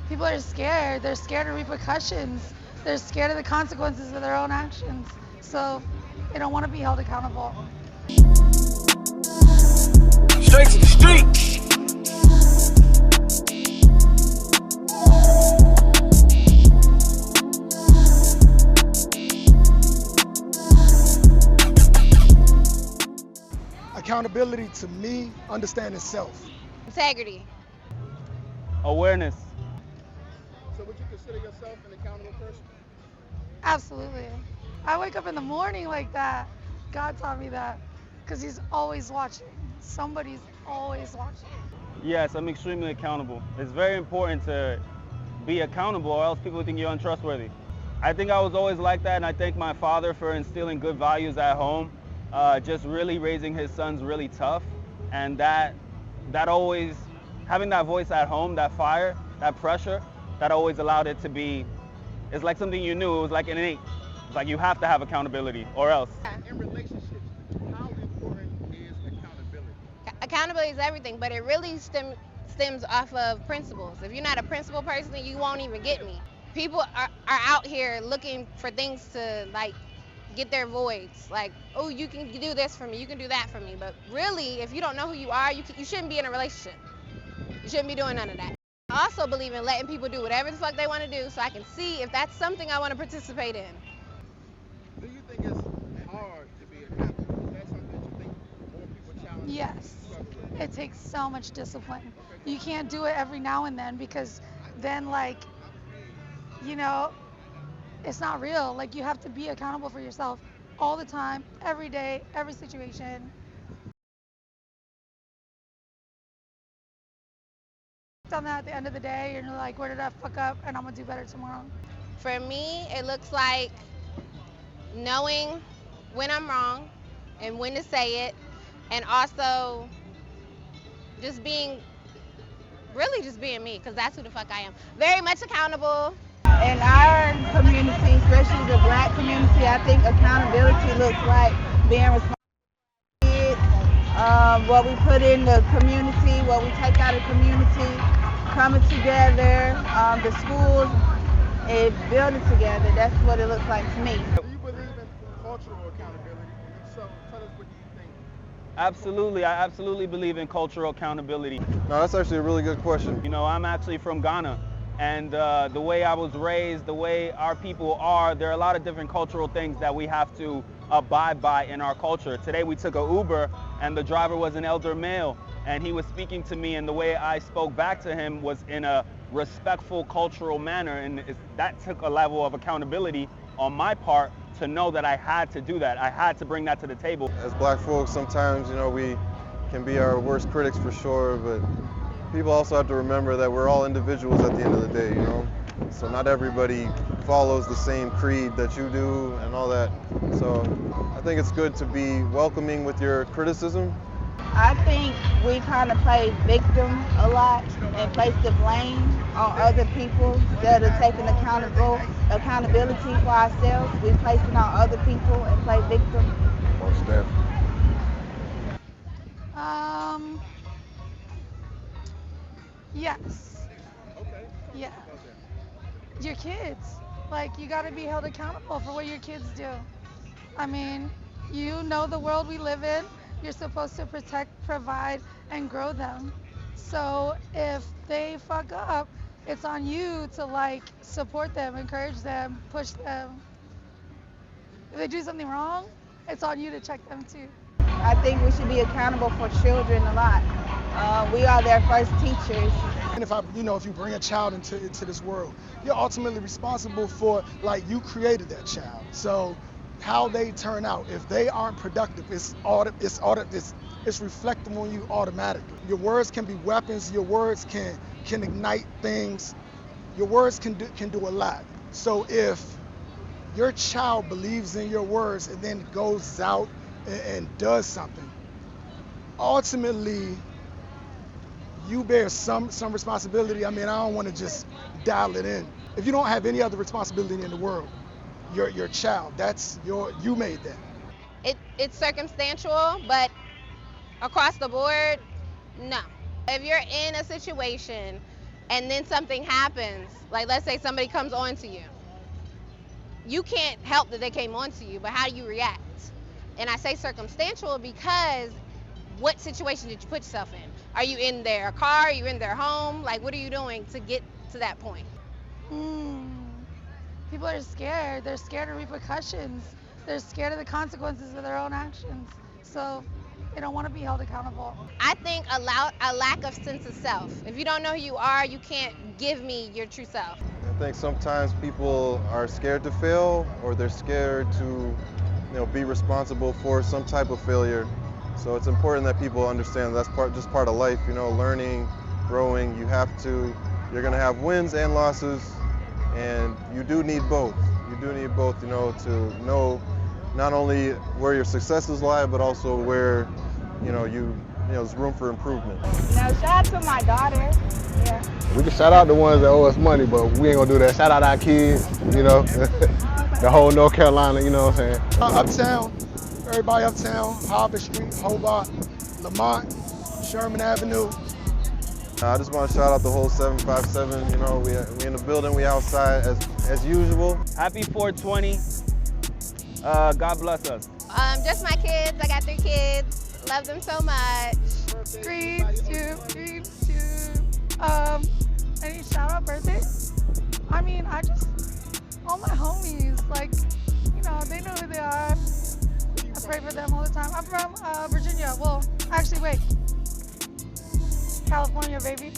People are scared. They're scared of repercussions. They're scared of the consequences of their own actions. So they don't want to be held accountable. Straight to the street. Accountability to me, understanding self. Integrity. Awareness. So would you consider yourself an accountable person? Absolutely. I wake up in the morning like that. God taught me that because he's always watching. Somebody's always watching. Yes, I'm extremely accountable. It's very important to be accountable or else people think you're untrustworthy. I think I was always like that, and I thank my father for instilling good values at home, just really raising his sons really tough, and that always, having that voice at home, that fire, that pressure, that always allowed it to be, it's like something you knew, it was like innate. It's like you have to have accountability or else. In relationships, how important is accountability? Accountability is everything, but it really stems off of principles. If you're not a principle person, you won't even get me. People are out here looking for things to like get their voids. Like, oh, you can do this for me, you can do that for me. But really, if you don't know who you are, you shouldn't be in a relationship. You shouldn't be doing none of that. I also believe in letting people do whatever the fuck they want to do so I can see if that's something I want to participate in. Do you think it's hard to be accountable? Is that something that you think more people challenge? Yes. Struggle with? It takes so much discipline. You can't do it every now and then because then, like, it's not real. Like, you have to be accountable for yourself all the time, every day, every situation. On that at the end of the day, you're like, where did I fuck up? And I'm gonna do better tomorrow. For me, it looks like knowing when I'm wrong and when to say it, and also just being me, because that's who the fuck I am. Very much accountable. In our community, especially the black community, I think accountability looks like being responsible for kids, what we put in the community, what we take out of the community, coming together, the schools, and building together. That's what it looks like to me. Do you believe in cultural accountability? And if so, tell us what you think. Absolutely, I absolutely believe in cultural accountability. No, that's actually a really good question. You know, I'm actually from Ghana, and the way I was raised, the way our people are, there are a lot of different cultural things that we have to abide by in our culture. Today we took an Uber, and the driver was an elder male, and he was speaking to me, and the way I spoke back to him was in a respectful cultural manner, and that took a level of accountability on my part to know that I had to do that. I had to bring that to the table. As black folks, sometimes, we can be our worst critics for sure, but people also have to remember that we're all individuals at the end of the day, So not everybody follows the same creed that you do and all that. So I think it's good to be welcoming with your criticism. I think we kind of play victim a lot and place the blame on other people instead of taking accountability for ourselves. We place it on other people and play victim. Most definitely. Yes. Okay. Yeah. Your kids. Like, you got to be held accountable for what your kids do. I mean, you know the world we live in. You're supposed to protect, provide, and grow them. So if they fuck up, it's on you to, like, support them, encourage them, push them. If they do something wrong, it's on you to check them too. I think we should be accountable for children a lot. We are their first teachers. And if you bring a child into this world, you're ultimately responsible for, like, you created that child. So how they turn out, if they aren't productive, it's reflecting on you automatically. Your words can be weapons. Your words can ignite things. Your words can do a lot. So if your child believes in your words and then goes out and does something, ultimately you bear some responsibility. I mean, I don't want to just dial it in. If you don't have any other responsibility in the world, your child, you made that. It's circumstantial, but across the board, no. If you're in a situation and then something happens, like let's say somebody comes on to you. You can't help that they came on to you, but how do you react? And I say circumstantial because what situation did you put yourself in? Are you in their car? Are you in their home? Like, what are you doing to get to that point? People are scared. They're scared of repercussions. They're scared of the consequences of their own actions. So they don't want to be held accountable. I think a lack of sense of self. If you don't know who you are, you can't give me your true self. I think sometimes people are scared to fail, or they're scared to, be responsible for some type of failure. So it's important that people understand that's just part of life. Learning, growing. You're gonna have wins and losses, and you do need both. You do need both, to know not only where your successes lie, but also where, there's room for improvement. Now, shout out to my daughter. Yeah. We can shout out the ones that owe us money, but we ain't gonna do that. Shout out our kids, the whole North Carolina, you know what I'm saying? Uptown, everybody uptown, Harvard Street, Hobart, Lamont, Sherman Avenue. I just want to shout out the whole 757. We in the building, we outside as usual. Happy 420. God bless us. Just my kids. I got 3 kids. Love them so much. Greens to. Any shout out birthday? I mean, all my homies, they know who they are. I pray for them all the time. I'm from Virginia. Well, actually, wait. California, baby.